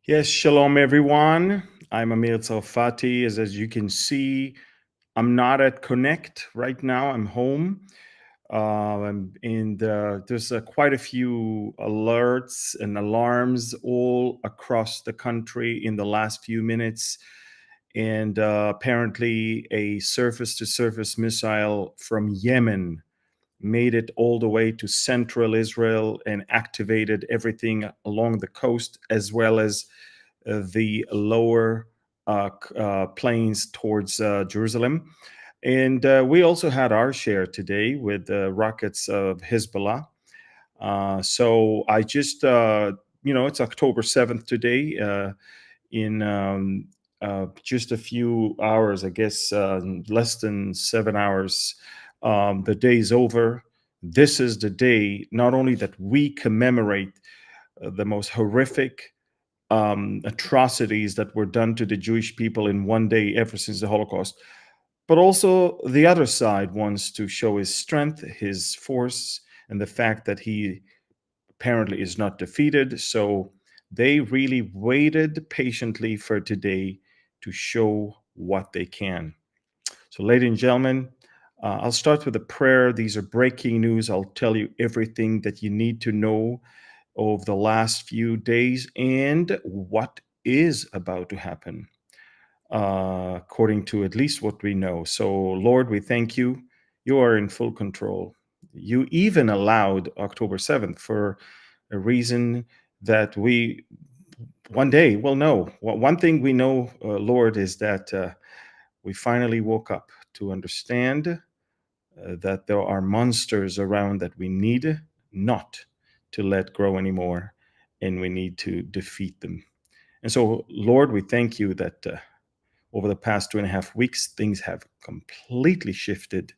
Yes, shalom everyone. I'm Amir Tsarfati. As you can see, I'm not at Connect right now. I'm home. There's quite a few alerts and alarms all across the country in the last few minutes. And apparently, a surface to surface missile from Yemen made it all the way to central Israel and activated everything along the coast, as well as the lower plains towards Jerusalem. And we also had our share today with the rockets of Hezbollah. So I just, it's October 7th today. In just a few hours, I guess, less than 7 hours, the day's over. This is the day not only that we commemorate the most horrific atrocities that were done to the Jewish people in one day ever since the Holocaust, but also the other side wants to show his strength, his force, and the fact that he apparently is not defeated. So they really waited patiently for today to show what they can. So, ladies and gentlemen, I'll start with a prayer. These are breaking news. I'll tell you everything that you need to know of the last few days and what is about to happen, according to at least what we know. So, Lord, we thank you. You are in full control. You even allowed October 7th for a reason that we one day will know. One thing we know, Lord, is that we finally woke up to understand that there are monsters around that we need not to let grow anymore, and we need to defeat them. And so, Lord, we thank you that over the past 2.5 weeks, things have completely shifted,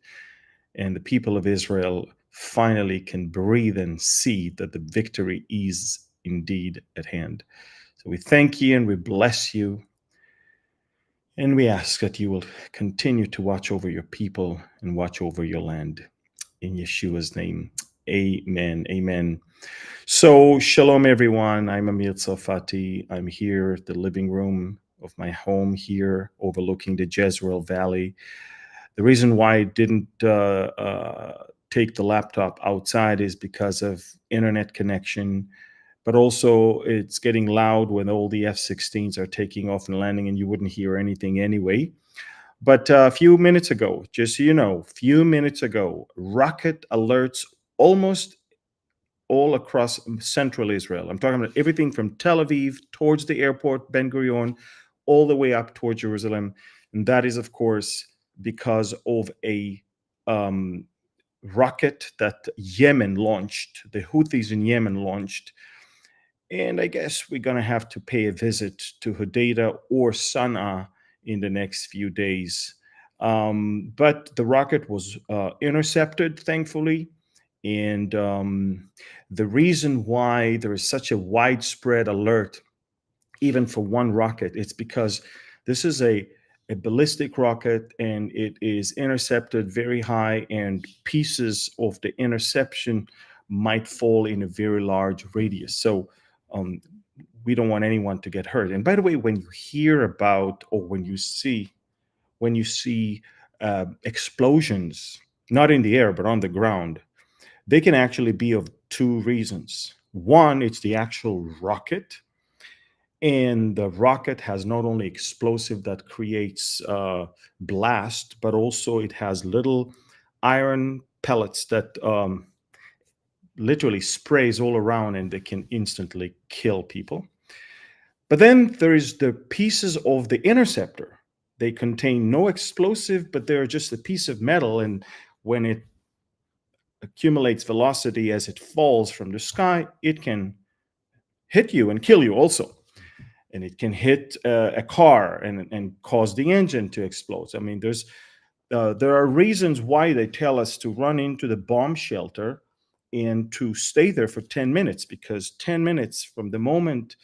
and the people of Israel finally can breathe and see that the victory is indeed at hand. So we thank you and we bless you. And we ask that you will continue to watch over your people and watch over your land. In Yeshua's name, amen. Amen. So, shalom, everyone. I'm Amir Tsarfati. I'm here at the living room of my home here overlooking the Jezreel Valley. The reason why I didn't take the laptop outside is because of internet connection, but also it's getting loud when all the F-16s are taking off and landing, and you wouldn't hear anything anyway. But a few minutes ago, just so you know, rocket alerts almost all across central Israel. I'm talking about everything from Tel Aviv towards the airport, Ben Gurion, all the way up towards Jerusalem. And that is, of course, because of a um, rocket that Yemen launched, the Houthis in Yemen launched. And I guess we're going to have to pay a visit to Hodeidah or Sana'a in the next few days. But the rocket was intercepted, thankfully. And the reason why there is such a widespread alert, even for one rocket, it's because this is a ballistic rocket and it is intercepted very high, and pieces of the interception might fall in a very large radius. So um, we don't want anyone to get hurt. And by the way, when you hear about or when you see explosions, not in the air but on the ground, they can actually be of two reasons. One, it's the actual rocket, and the rocket has not only explosive that creates blast, but also it has little iron pellets that literally sprays all around, and they can instantly kill people. But then there is the pieces of the interceptor. They contain no explosive, but they're just a piece of metal, and when it accumulates velocity as it falls from the sky, it can hit you and kill you also. And it can hit a car and cause the engine to explode. I mean, there are reasons why they tell us to run into the bomb shelter and to stay there for 10 minutes, because 10 minutes from the moment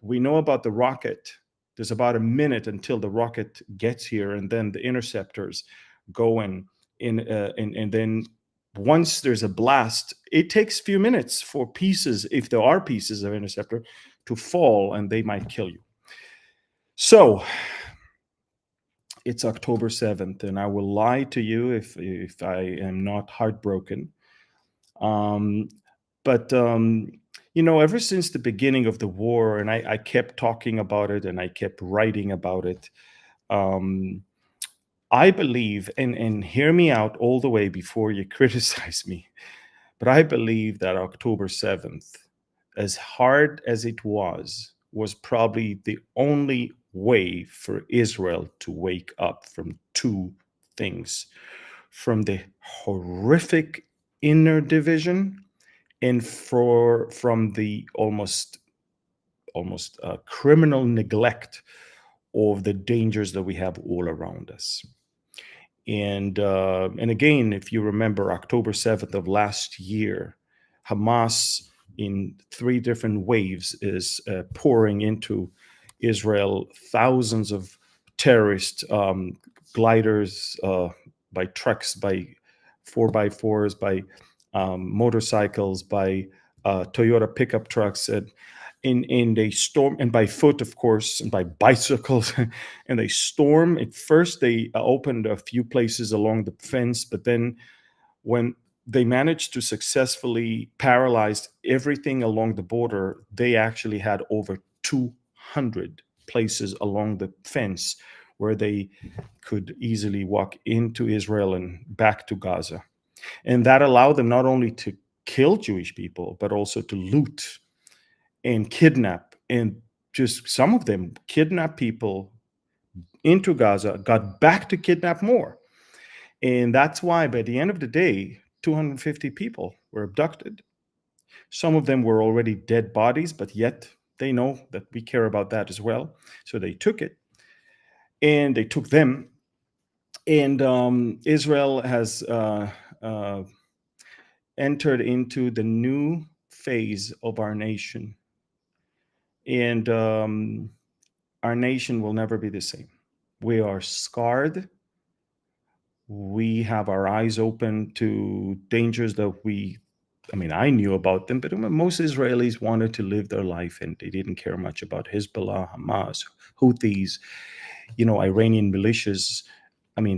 we know about the rocket, there's about a minute until the rocket gets here, and then the interceptors go in and then once there's a blast, it takes a few minutes for pieces, if there are pieces of interceptor, to fall, and they might kill you. So it's October 7th, and I will lie to you if I am not heartbroken. But ever since the beginning of the war, and I kept talking about it and I kept writing about it, I believe, and hear me out all the way before you criticize me, but I believe that October 7th, as hard as it was probably the only way for Israel to wake up from two things: from the horrific inner division, and from the almost criminal neglect of the dangers that we have all around us. And again, if you remember, October 7th of last year, Hamas, in 3 different waves, is pouring into Israel thousands of terrorist gliders, by trucks, by 4x4s, by motorcycles, by Toyota pickup trucks, and they storm, and by foot, of course, and by bicycles, and they storm. At first, they opened a few places along the fence, but then when they managed to successfully paralyze everything along the border, they actually had over 200 places along the fence where they could easily walk into Israel and back to Gaza. And that allowed them not only to kill Jewish people, but also to loot and kidnap, and just some of them kidnap people into Gaza, got back to kidnap more. And that's why by the end of the day, 250 people were abducted. Some of them were already dead bodies, but yet they know that we care about that as well. So they took it, and they took them. And Israel has entered into the new phase of our nation. And our nation will never be the same. We are scarred. We have our eyes open to dangers that I knew about them, but most Israelis wanted to live their life, and they didn't care much about Hezbollah, Hamas, Houthis, Iranian militias.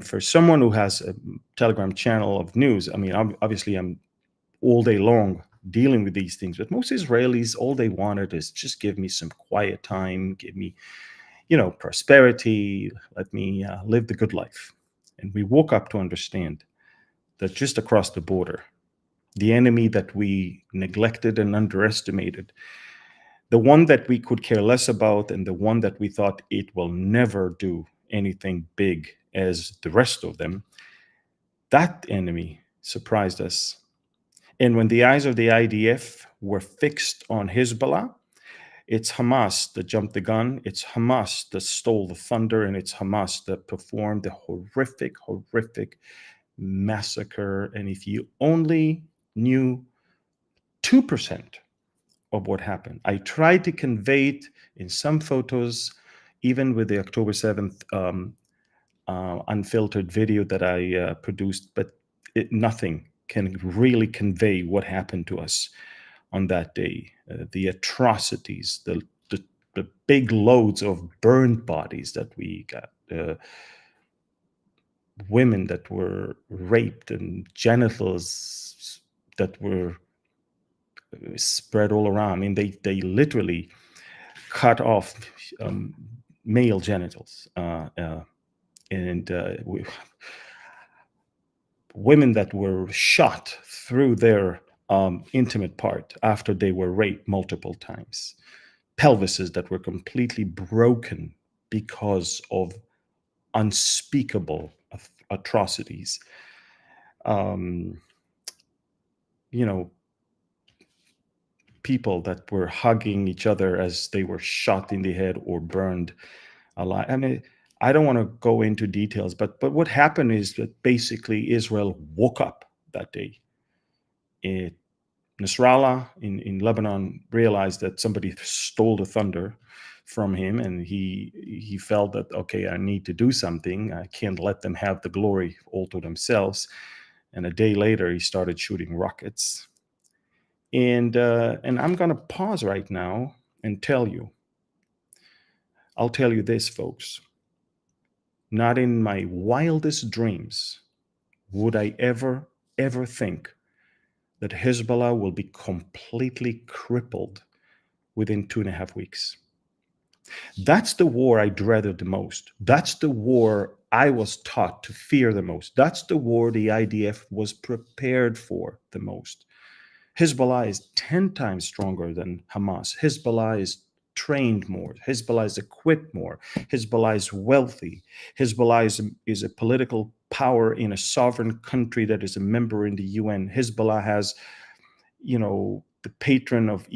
For someone who has a Telegram channel of news, obviously I'm all day long dealing with these things, but most Israelis, all they wanted is just give me some quiet time, give me, prosperity, let me live the good life. And we woke up to understand that just across the border, the enemy that we neglected and underestimated, the one that we could care less about, and the one that we thought it will never do anything big as the rest of them, that enemy surprised us. And when the eyes of the IDF were fixed on Hezbollah, it's Hamas that jumped the gun, it's Hamas that stole the thunder, and it's Hamas that performed the horrific massacre. And if you only knew 2% of what happened, I tried to convey it in some photos, even with the October 7th unfiltered video that I produced, but nothing can really convey what happened to us on that day. The atrocities, the big loads of burned bodies that we got, women that were raped, and genitals that were spread all around. They literally cut off male genitals, women that were shot through their intimate part after they were raped multiple times, pelvises that were completely broken because of unspeakable atrocities. People that were hugging each other as they were shot in the head or burned alive. I don't want to go into details, but what happened is that basically Israel woke up that day. Nasrallah in Lebanon realized that somebody stole the thunder from him, and he felt that, okay, I need to do something. I can't let them have the glory all to themselves. And a day later, he started shooting rockets. And I'm going to pause right now and tell you. I'll tell you this, folks. Not in my wildest dreams would I ever think that Hezbollah will be completely crippled within 2.5 weeks. That's the war I dreaded the most. That's the war I was taught to fear the most. That's the war the IDF was prepared for the most. Hezbollah is 10 times stronger than Hamas. Hezbollah is trained more. Hezbollah is equipped more. Hezbollah is wealthy. Hezbollah is a political power in a sovereign country that is a member in the UN. Hezbollah has, the patron of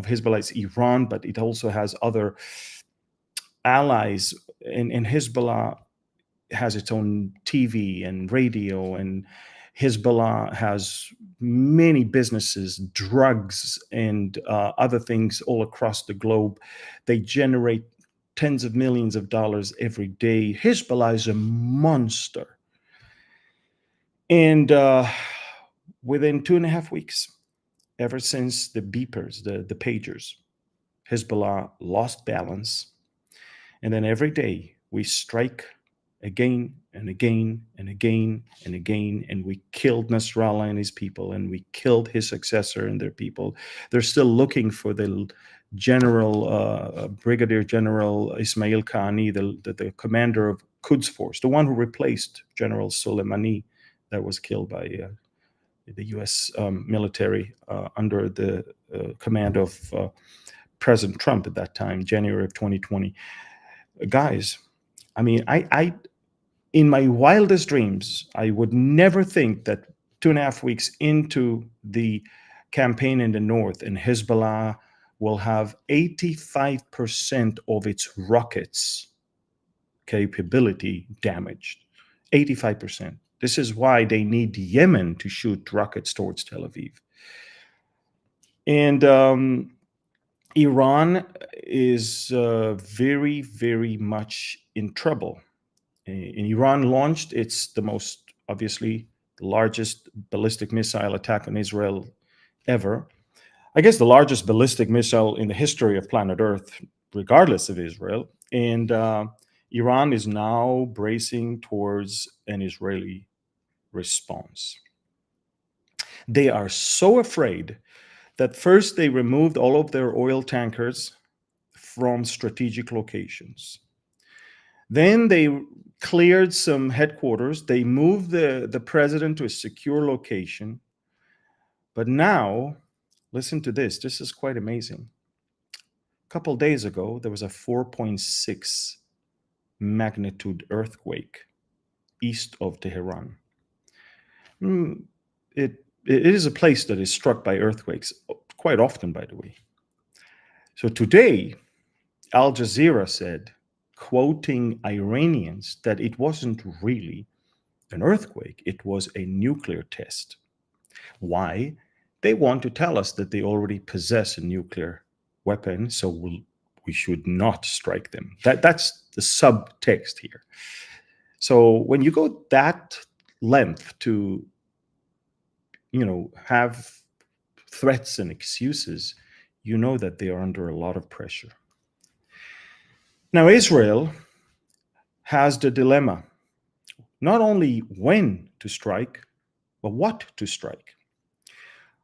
Hezbollah is Iran, but it also has other allies. And Hezbollah has its own TV and radio, and Hezbollah has many businesses, drugs, and other things all across the globe. They generate tens of millions of dollars every day. Hezbollah is a monster. And within 2.5 weeks, ever since the beepers, the pagers, Hezbollah lost balance. And then every day we strike again and again and again and again, and we killed Nasrallah and his people, and we killed his successor and their people. They're still looking for the general, Brigadier General Ismail Qaani, the commander of Quds Force, the one who replaced General Soleimani that was killed by the U.S. Military under the command of President Trump at that time, January of 2020. Guys, I mean, I in my wildest dreams, I would never think that 2.5 weeks into the campaign in the north, and Hezbollah will have 85% of its rockets capability damaged. 85%. This is why they need Yemen to shoot rockets towards Tel Aviv. And Iran is very, very much in trouble. And Iran launched the most, obviously, largest ballistic missile attack on Israel ever. I guess the largest ballistic missile in the history of planet Earth, regardless of Israel. And Iran is now bracing towards an Israeli response. They are so afraid that first they removed all of their oil tankers from strategic locations. Then they cleared some headquarters. They moved the president to a secure location. But now, listen to this. This is quite amazing. A couple days ago, there was a 4.6 magnitude earthquake east of Tehran. It is a place that is struck by earthquakes quite often, by the way. So today, Al Jazeera said, quoting Iranians, that it wasn't really an earthquake, it was a nuclear test. Why? They want to tell us that they already possess a nuclear weapon, so we should not strike them. That's the subtext here. So when you go that length to, have threats and excuses, you know that they are under a lot of pressure. Now, Israel has the dilemma, not only when to strike, but what to strike.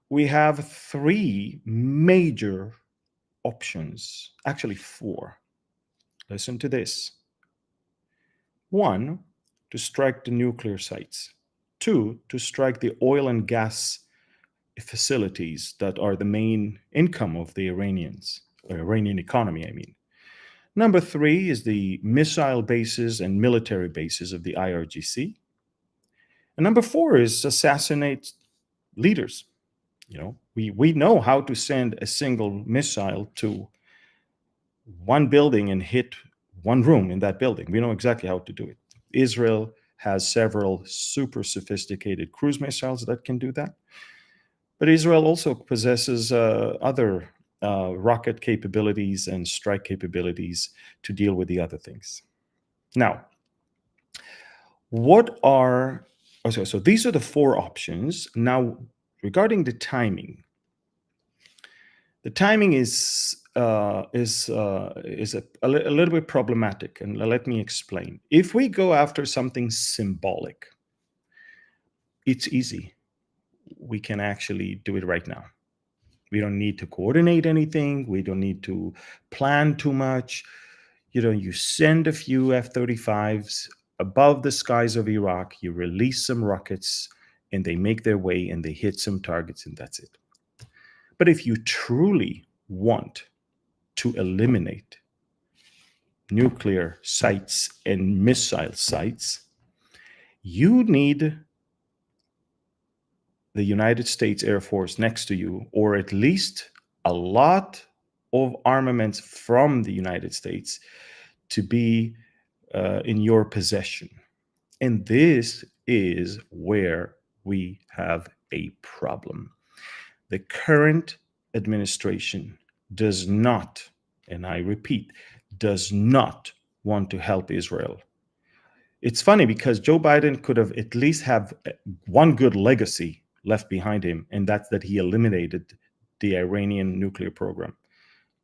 We have 3 major options, actually 4. Listen to this. 1, to strike the nuclear sites. 2, to strike the oil and gas facilities that are the main income of the Iranian economy, I mean. Number 3 is the missile bases and military bases of the IRGC. And number 4 is assassinate leaders. We know how to send a single missile to one building and hit one room in that building. We know exactly how to do it. Israel has several super sophisticated cruise missiles that can do that. But Israel also possesses other rocket capabilities and strike capabilities to deal with the other things. Now, what are Okay, so these are the four options. Now, regarding the timing is a little bit problematic, and let me explain. If we go after something symbolic, it's easy. We can actually do it right now. We don't need to coordinate anything. We don't need to plan too much. You send a few F-35s above the skies of Iraq, you release some rockets, and they make their way and they hit some targets, and that's it. But if you truly want to eliminate nuclear sites and missile sites, you need the United States Air Force next to you, or at least a lot of armaments from the United States to be in your possession. And this is where we have a problem. The current administration does not, and I repeat, does not want to help Israel. It's funny because Joe Biden could have at least have one good legacy left behind him, and that's that he eliminated the Iranian nuclear program.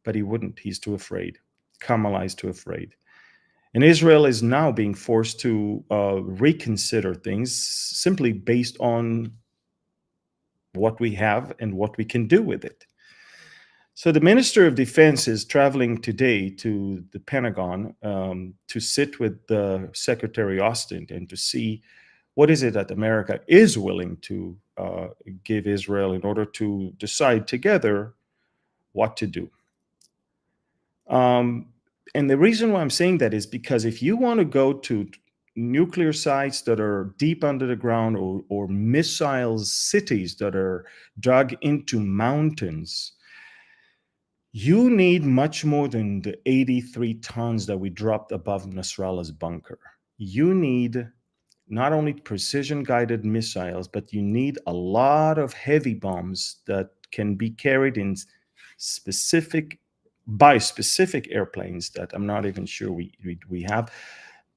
But he wouldn't. He's too afraid. Kamala is too afraid. And Israel is now being forced to reconsider things simply based on what we have and what we can do with it. So the Minister of Defense is traveling today to the Pentagon to sit with Secretary Austin and to see what is it that America is willing to give Israel in order to decide together what to do. And the reason why I'm saying that is because if you want to go to nuclear sites that are deep under the ground, or missile cities that are dug into mountains, you need much more than the 83 tons that we dropped above Nasrallah's bunker. You need not only precision-guided missiles, but you need a lot of heavy bombs that can be carried in by specific airplanes that I'm not even sure we have.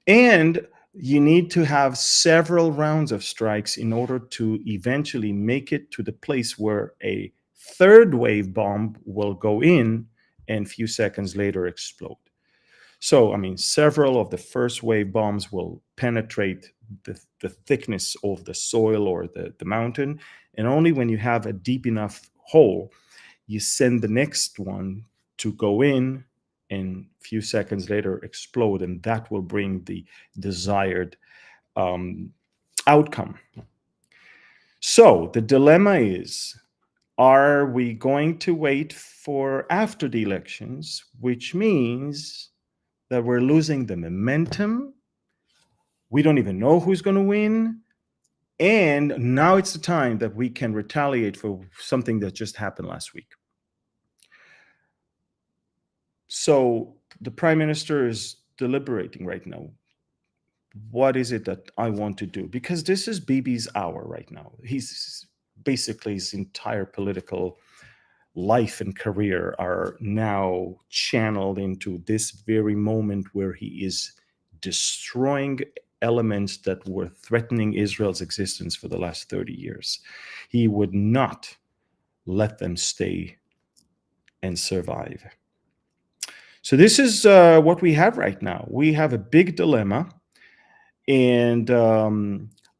And you need to have several rounds of strikes in order to eventually make it to the place where a third wave bomb will go in and a few seconds later explode. So, several of the first wave bombs will penetrate the thickness of the soil or the mountain. And only when you have a deep enough hole, you send the next one to go in and a few seconds later explode. And that will bring the desired outcome. So the dilemma is, are we going to wait for after the elections, which means that we're losing the momentum? We don't even know who's going to win. And now it's the time that we can retaliate for something that just happened last week. So the prime minister is deliberating right now. What is it that I want to do? Because this is Bibi's hour right now. He's basically, his entire political life and career are now channeled into this very moment where he is destroying elements that were threatening Israel's existence for the last 30 years. He would not let them stay and survive. So this is what we have right now. We have a big dilemma. And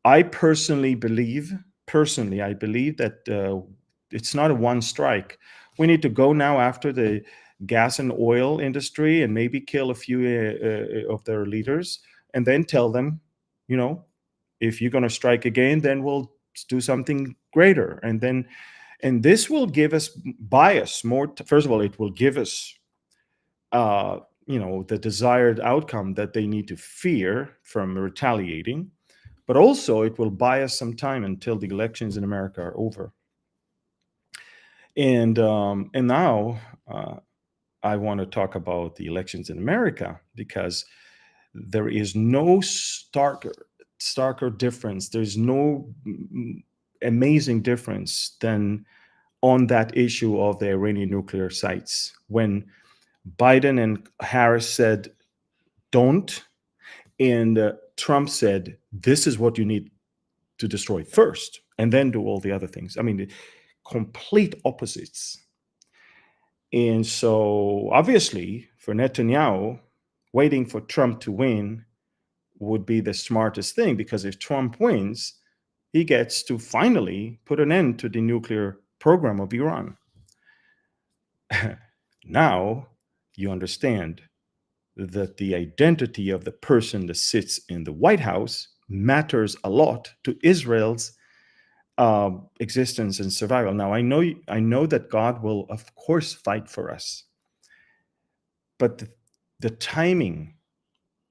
I personally believe that it's not a one strike. We need to go now after the gas and oil industry and maybe kill a few of their leaders, and then tell them, if you're going to strike again, then we'll do something greater. And this will buy us more. First of all, it will give us the desired outcome that they need to fear from retaliating, but also it will buy us some time until the elections in America are over. And now I want to talk about the elections in America, because there is no starker difference. There's no amazing difference than on that issue of the Iranian nuclear sites. When Biden and Harris said, don't, and Trump said, this is what you need to destroy first and then do all the other things. I mean, the complete opposites. And so obviously for Netanyahu, waiting for Trump to win would be the smartest thing, because if Trump wins, he gets to finally put an end to the nuclear program of Iran. Now you understand that the identity of the person that sits in the White House matters a lot to Israel's existence and survival. Now, I know that God will, of course, fight for us, but the timing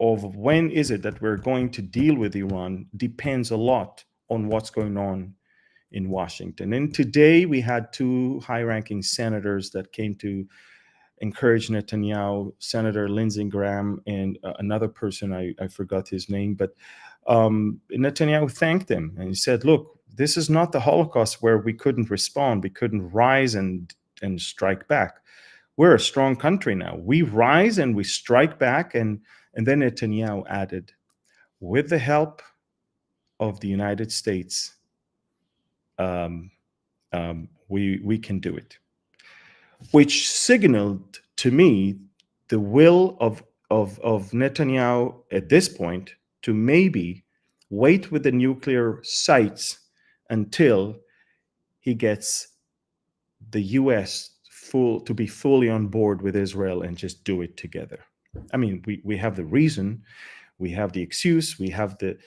of when is it that we're going to deal with Iran depends a lot on what's going on in Washington. And today we had two high-ranking senators that came to encourage Netanyahu, Senator Lindsey Graham and another person, I forgot his name, but Netanyahu thanked them and he said, look, this is not the Holocaust where we couldn't respond, we couldn't rise and strike back. We're a strong country now. We rise and we strike back. And then Netanyahu added, with the help of the United States, we can do it. Which signaled to me the will of Netanyahu at this point to maybe wait with the nuclear sites until he gets the US to be fully on board with Israel and just do it together. I mean, we have the reason, we have the excuse, we have the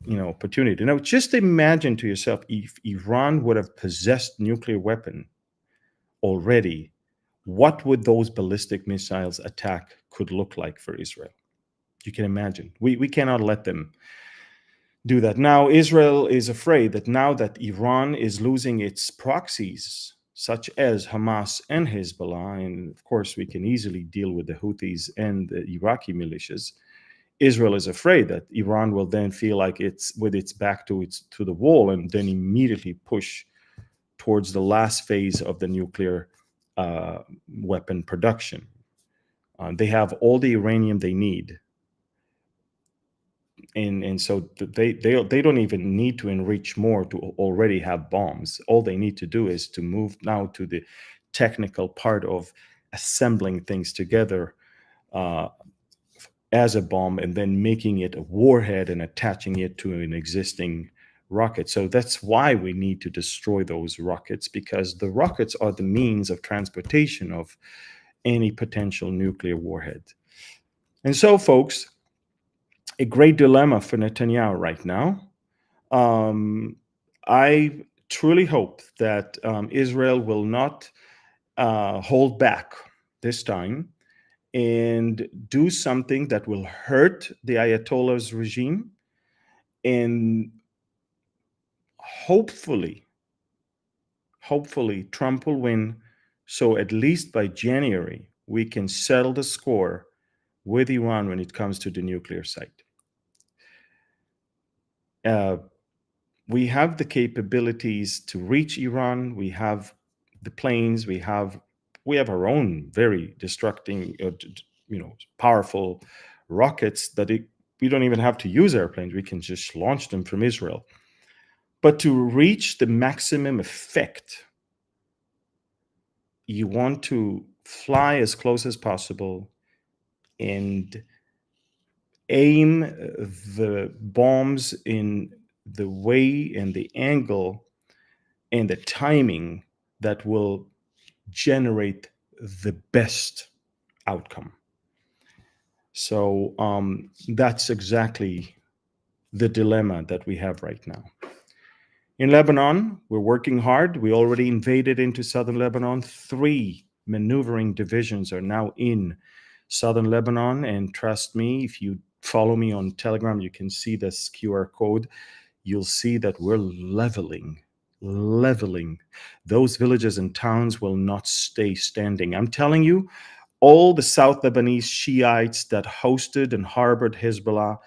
opportunity. Now, just imagine to yourself if Iran would have possessed nuclear weapon already, what would those ballistic missiles attack could look like for Israel? You can imagine. We cannot let them do that. Now, Israel is afraid that now that Iran is losing its proxies, such as Hamas and Hezbollah, and of course we can easily deal with the Houthis and the Iraqi militias, Israel is afraid that Iran will then feel like it's with its back to the wall and then immediately push towards the last phase of the nuclear weapon production. They have all the uranium they need. And so they don't even need to enrich more to already have bombs. All they need to do is to move now to the technical part of assembling things together as a bomb and then making it a warhead and attaching it to an existing rocket. So that's why we need to destroy those rockets, because the rockets are the means of transportation of any potential nuclear warhead. And so, folks, a great dilemma for Netanyahu right now. I truly hope that Israel will not hold back this time and do something that will hurt the Ayatollah's regime, and hopefully Trump will win, so at least by January we can settle the score with Iran when it comes to the nuclear site. We have the capabilities to reach Iran. We have the planes. We have our own very destructing, powerful rockets that we don't even have to use airplanes. We can just launch them from Israel. But to reach the maximum effect, you want to fly as close as possible and aim the bombs in the way and the angle and the timing that will generate the best outcome. So that's exactly the dilemma that we have right now. In Lebanon, we're working hard. We already invaded into southern Lebanon. 3 maneuvering divisions are now in southern Lebanon. And trust me, if you follow me on Telegram, you can see this QR code. You'll see that we're leveling. Those villages and towns will not stay standing. I'm telling you, all the South Lebanese Shiites that hosted and harbored Hezbollah,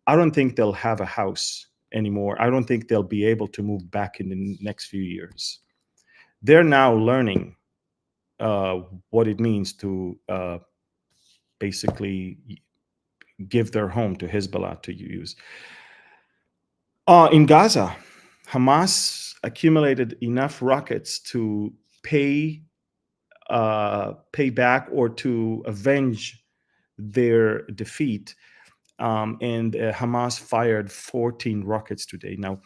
I don't think they'll have a house anymore. I don't think they'll be able to move back in the next few years. They're now learning what it means to basically give their home to Hezbollah to use. In Gaza, Hamas accumulated enough rockets to pay back or to avenge their defeat. And Hamas fired 14 rockets today. Now,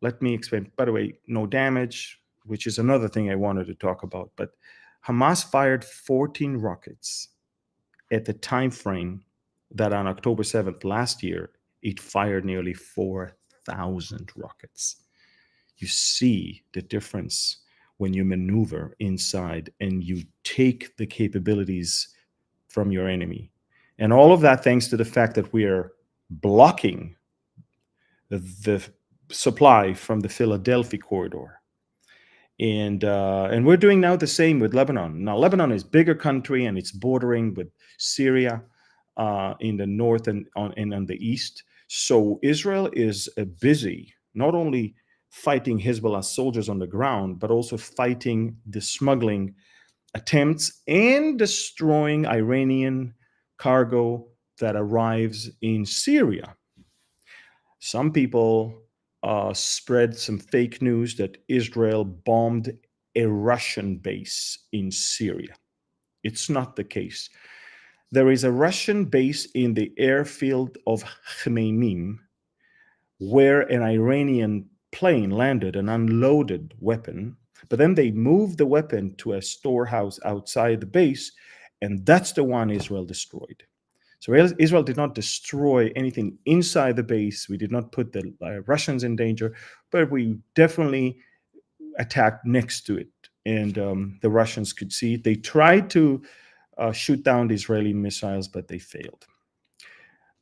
let me explain. By the way, no damage, which is another thing I wanted to talk about. But Hamas fired 14 rockets at the time frame that on October 7th last year, it fired nearly 4,000 rockets. You see the difference when you maneuver inside and you take the capabilities from your enemy. And all of that thanks to the fact that we are blocking the supply from the Philadelphia corridor. And we're doing now the same with Lebanon. Now, Lebanon is a bigger country and it's bordering with Syria in the north and on the east. So Israel is busy not only fighting Hezbollah soldiers on the ground, but also fighting the smuggling attempts and destroying Iranian cargo that arrives in Syria. Some people spread some fake news that Israel bombed a Russian base in Syria. It's not the case. There is a Russian base in the airfield of Khmeimim where an Iranian plane landed an unloaded weapon, but then they moved the weapon to a storehouse outside the base, and that's the one Israel destroyed. So Israel did not destroy anything inside the base. We did not put the Russians in danger, but we definitely attacked next to it. And the Russians could see it. They tried to shoot down the Israeli missiles, but they failed.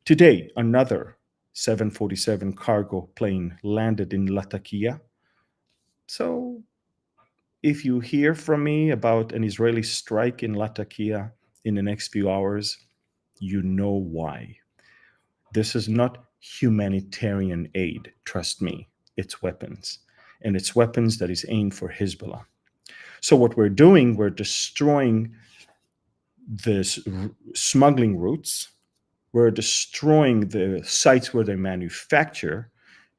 Today, another 747 cargo plane landed in Latakia. So if you hear from me about an Israeli strike in Latakia in the next few hours, you know why. This is not humanitarian aid, trust me. It's weapons. And it's weapons that is aimed for Hezbollah. So what we're doing, we're destroying the smuggling routes. We're destroying the sites where they manufacture,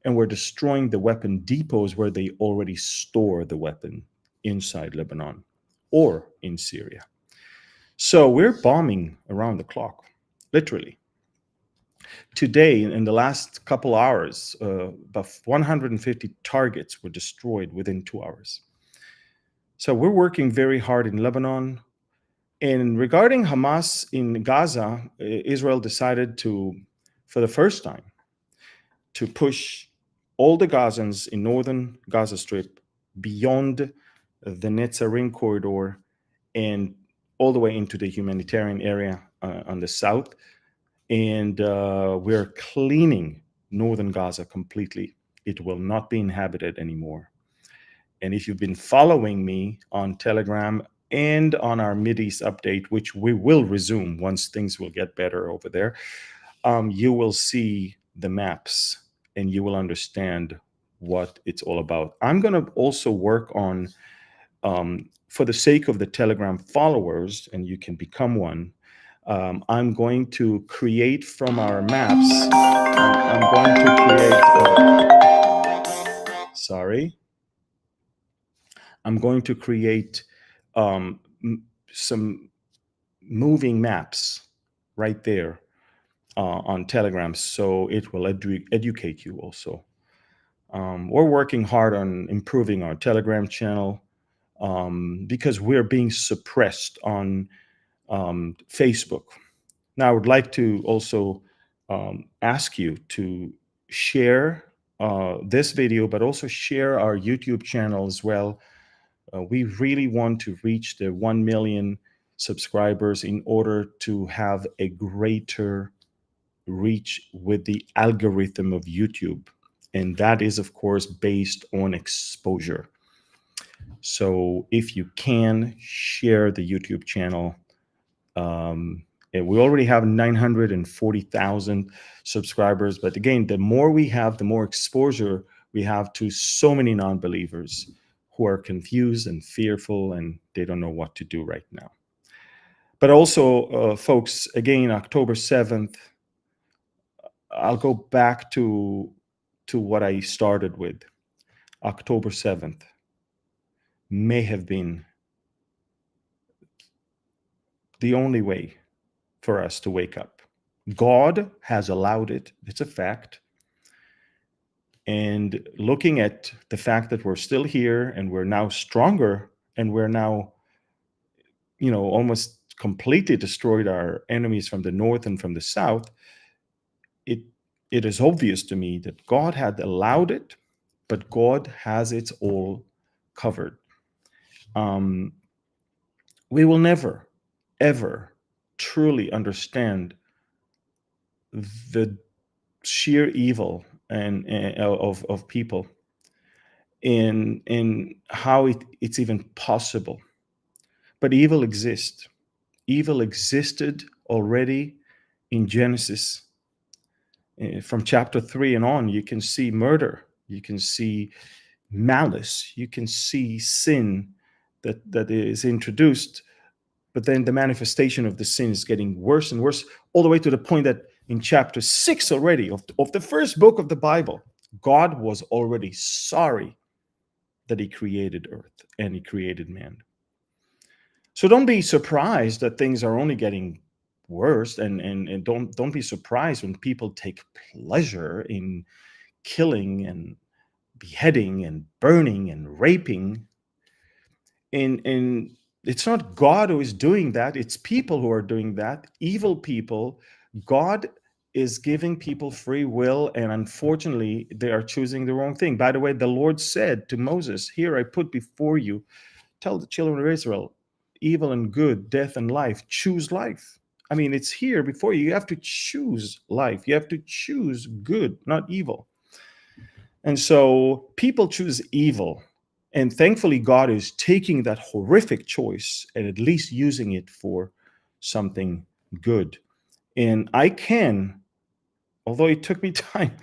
and we're destroying the weapon depots where they already store the weapon inside Lebanon or in Syria. So we're bombing around the clock, literally. Today, in the last couple hours, about 150 targets were destroyed within 2 hours. So we're working very hard in Lebanon. And regarding Hamas in Gaza, Israel decided to, for the first time, to push all the Gazans in northern Gaza Strip beyond the Netzarim corridor and all the way into the humanitarian area on the south. And we're cleaning northern Gaza completely. It will not be inhabited anymore. And if you've been following me on Telegram and on our Mideast update, which we will resume once things will get better over there, you will see the maps and you will understand what it's all about. I'm going to also work on, for the sake of the Telegram followers, and you can become one, I'm going to create from our maps, I'm going to create some moving maps right there on Telegram, so it will educate you also. We're working hard on improving our Telegram channel because we're being suppressed on Facebook. Now, I would like to also ask you to share this video, but also share our YouTube channel as well. We really want to reach the 1 million subscribers in order to have a greater reach with the algorithm of YouTube. And that is, of course, based on exposure. So if you can share the YouTube channel, and we already have 940,000 subscribers. But again, the more we have, the more exposure we have to so many non-believers who are confused and fearful and they don't know what to do right now. But also, folks, again, October 7th, I'll go back to to what I started with. October 7th may have been the only way for us to wake up. God has allowed it. It's a fact. And looking at the fact that we're still here and we're now stronger and we're now, almost completely destroyed our enemies from the north and from the south, it is obvious to me that God had allowed it, but God has it all covered. We will never, ever truly understand the sheer evil and of people in how it's even possible. But evil exists. Evil existed already in Genesis. From chapter 3 and on, you can see murder, you can see malice, you can see sin that is introduced, but then the manifestation of the sin is getting worse and worse, all the way to the point that in chapter 6 already of the first book of the Bible, God was already sorry that he created earth and he created man. So don't be surprised that things are only getting worse, and don't be surprised when people take pleasure in killing and beheading and burning and raping. And it's not God who is doing that, it's people who are doing that, evil people. God is giving people free will, and unfortunately they are choosing the wrong thing. By the way, the Lord said to Moses, "Here I put before you, tell the children of Israel, evil and good, death and life, choose life." I mean, it's here before you. You have to choose life. You have to choose good, not evil. And so people choose evil. And thankfully, God is taking that horrific choice and at least using it for something good. And I can, although it took me time,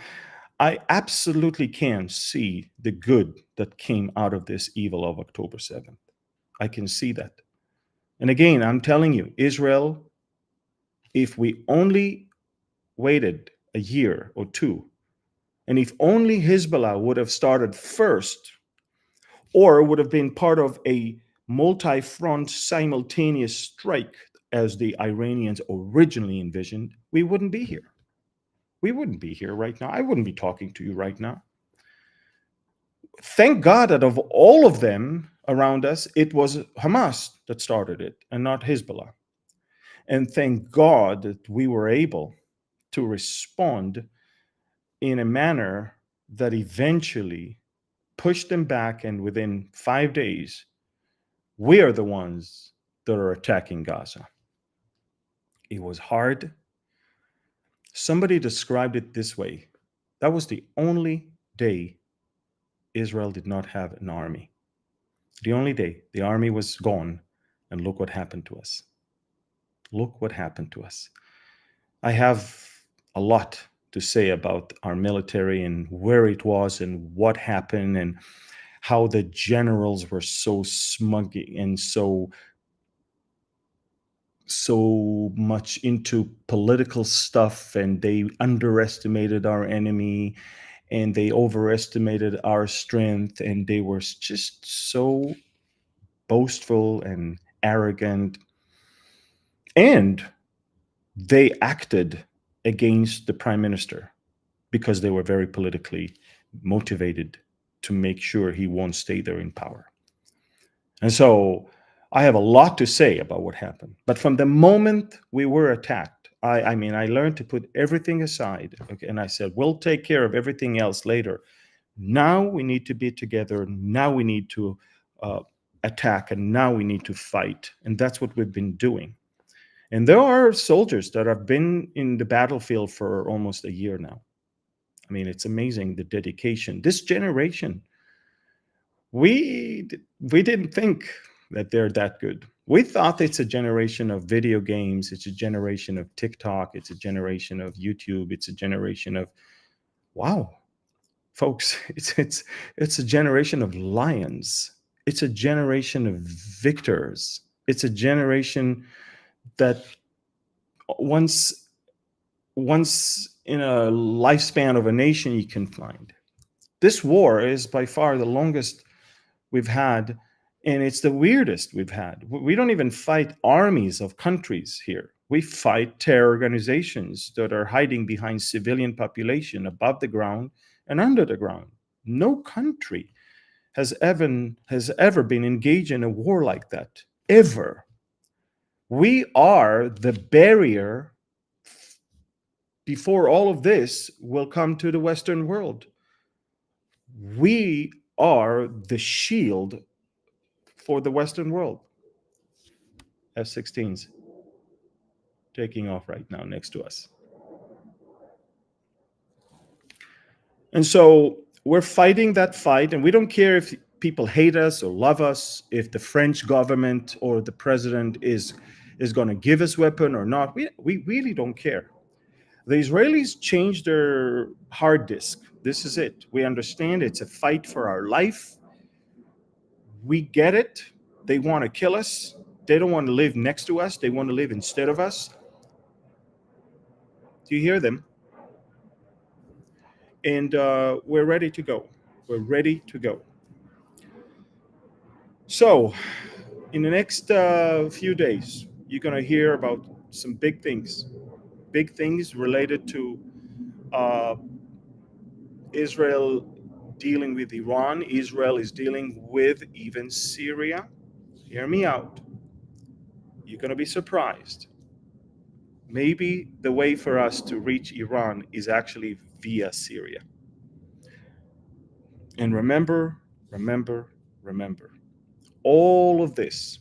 I absolutely can see the good that came out of this evil of October 7th. I can see that. And again, I'm telling you, Israel, if we only waited a year or two, and if only Hezbollah would have started first, or would have been part of a multi-front simultaneous strike as the Iranians originally envisioned, we wouldn't be here. We wouldn't be here right now. I wouldn't be talking to you right now. Thank God that of all of them around us, it was Hamas that started it and not Hezbollah. And thank God that we were able to respond in a manner that eventually pushed them back, and within 5 days, we are the ones that are attacking Gaza. It was hard. Somebody described it this way: that was the only day Israel did not have an army. The only day the army was gone, and look what happened to us. Look what happened to us. I have a lot to say about our military and where it was and what happened and how the generals were so smug and so much into political stuff, and they underestimated our enemy and they overestimated our strength, and they were just so boastful and arrogant, and they acted against the prime minister because they were very politically motivated to make sure he won't stay there in power. And so I have a lot to say about what happened. But from the moment we were attacked, I learned to put everything aside. Okay, and I said, we'll take care of everything else later. Now we need to be together. Now we need to attack, and now we need to fight. And that's what we've been doing. And there are soldiers that have been in the battlefield for almost a year now. I mean, it's amazing, the dedication. This generation, we didn't think that they're that good. We thought it's a generation of video games. It's a generation of TikTok. It's a generation of YouTube. It's a generation of, wow, folks, it's a generation of lions. It's a generation of victors. It's a generation that once in a lifespan of a nation you can find. This war is by far the longest we've had, and it's the weirdest we've had. We don't even fight armies of countries here. We fight terror organizations that are hiding behind civilian population above the ground and under the ground. No country has ever been engaged in a war like that, ever. We are the barrier before all of this will come to the Western world. We are the shield for the Western world. F-16s taking off right now next to us. And so we're fighting that fight, and we don't care if people hate us or love us, if the French government or the president is going to give us weapon or not. We really don't care. The Israelis changed their hard disk. This is it. We understand it's a fight for our life. We get it. They want to kill us. They don't want to live next to us. They want to live instead of us. Do you hear them? And we're ready to go. We're ready to go. So in the next few days, you're going to hear about some big things related to Israel dealing with Iran. Israel is dealing with even Syria. Hear me out. You're going to be surprised. Maybe the way for us to reach Iran is actually via Syria. And remember, all of this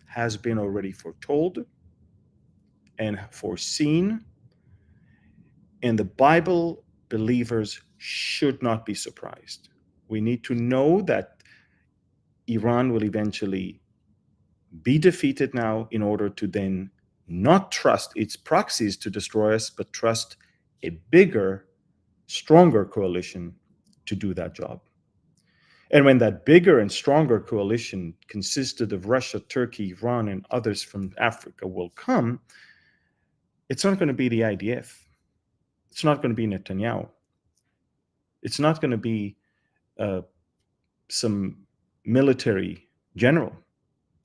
has been already foretold and foreseen, and the Bible believers should not be surprised. We need to know that Iran will eventually be defeated now in order to then not trust its proxies to destroy us, but trust a bigger, stronger coalition to do that job. And when that bigger and stronger coalition consisted of Russia, Turkey, Iran, and others from Africa will come, it's not going to be the IDF. It's not going to be Netanyahu. It's not going to be some military general.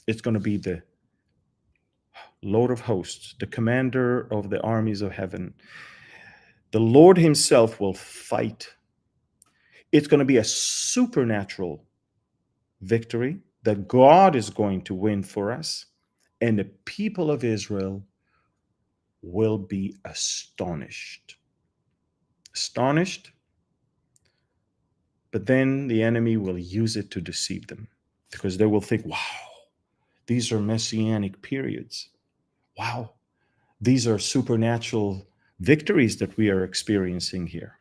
It's going to be the Lord of hosts, the commander of the armies of heaven. The Lord himself will fight. It's going to be a supernatural victory that God is going to win for us, and the people of Israel will be astonished. But then the enemy will use it to deceive them, because they will think, wow, these are messianic periods. Wow, these are supernatural victories that we are experiencing here.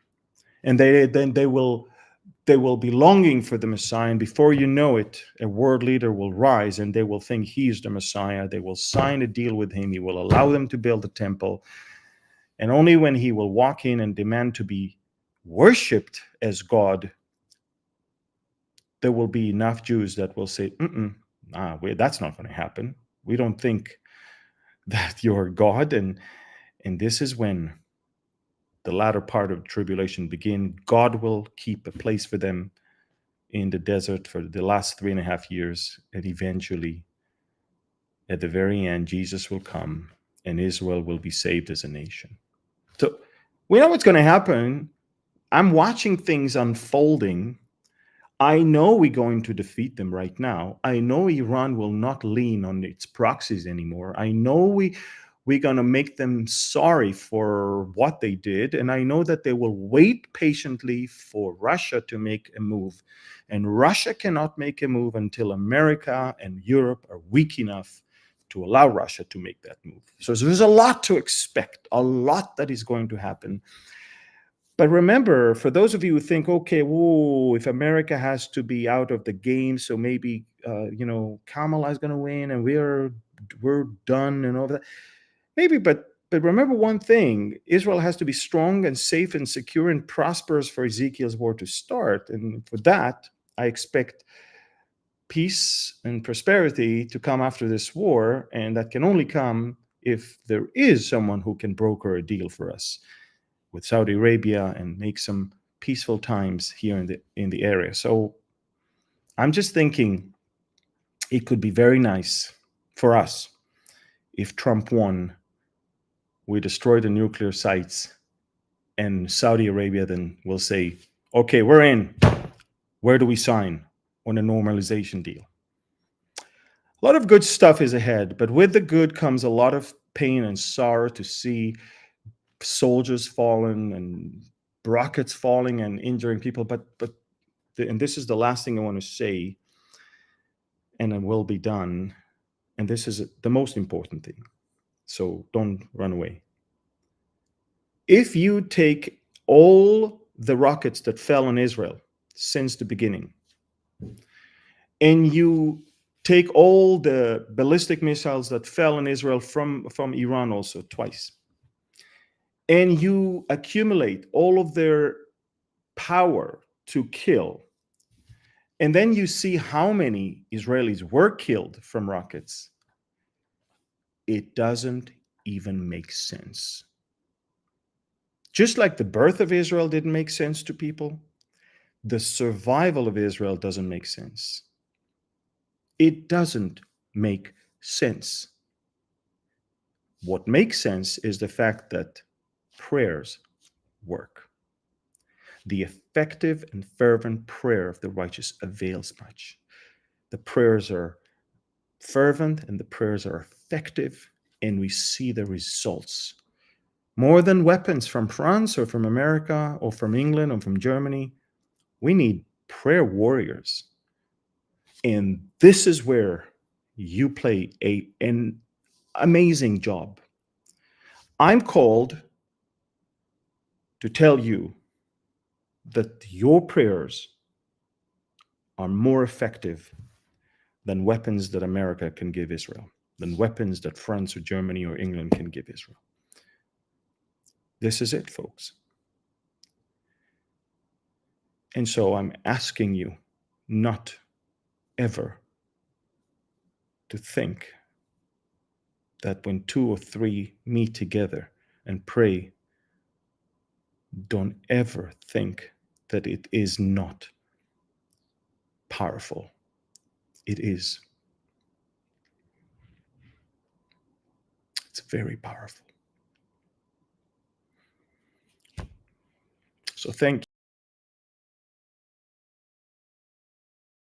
And they will be longing for the Messiah, and before you know it, a world leader will rise and they will think he is the Messiah. They will sign a deal with him. He will allow them to build a temple. And only when he will walk in and demand to be worshipped as God, there will be enough Jews that will say, that's not going to happen. We don't think that you're God. And this is when the latter part of tribulation begin. God will keep a place for them in the desert for the last 3.5 years. And eventually, at the very end, Jesus will come and Israel will be saved as a nation. So we know what's going to happen. I'm watching things unfolding. I know we're going to defeat them right now. I know Iran will not lean on its proxies anymore. I know we're going to make them sorry for what they did. And I know that they will wait patiently for Russia to make a move. And Russia cannot make a move until America and Europe are weak enough to allow Russia to make that move. So there's a lot to expect, a lot that is going to happen. But remember, for those of you who think, okay, if America has to be out of the game, so maybe Kamala is going to win and we're done and all that. Maybe, but remember one thing: Israel has to be strong and safe and secure and prosperous for Ezekiel's war to start. And for that, I expect peace and prosperity to come after this war, and that can only come if there is someone who can broker a deal for us with Saudi Arabia and make some peaceful times here in the area. So I'm just thinking it could be very nice for us if Trump won, we destroy the nuclear sites, and Saudi Arabia then will say, okay, we're in. Where do we sign on a normalization deal? A lot of good stuff is ahead, but with the good comes a lot of pain and sorrow to see soldiers falling and rockets falling and injuring people. And this is the last thing I want to say, and it will be done. And this is the most important thing. So don't run away. If you take all the rockets that fell on Israel since the beginning, and you take all the ballistic missiles that fell on Israel from Iran also twice, and you accumulate all of their power to kill, and then you see how many Israelis were killed from rockets, it doesn't even make sense. Just like the birth of Israel didn't make sense to people, the survival of Israel doesn't make sense. It doesn't make sense. What makes sense is the fact that prayers work. The effective and fervent prayer of the righteous avails much. The prayers are fervent and the prayers are effective, and we see the results. More than weapons from France or from America or from England or from Germany, we need prayer warriors. And this is where you play an amazing job. I'm called to tell you that your prayers are more effective than weapons that America can give Israel, than weapons that France or Germany or England can give Israel. This is it, folks. And so I'm asking you not ever to think that when 2 or 3 meet together and pray, don't ever think that it is not powerful. It is. It's very powerful. So thank you.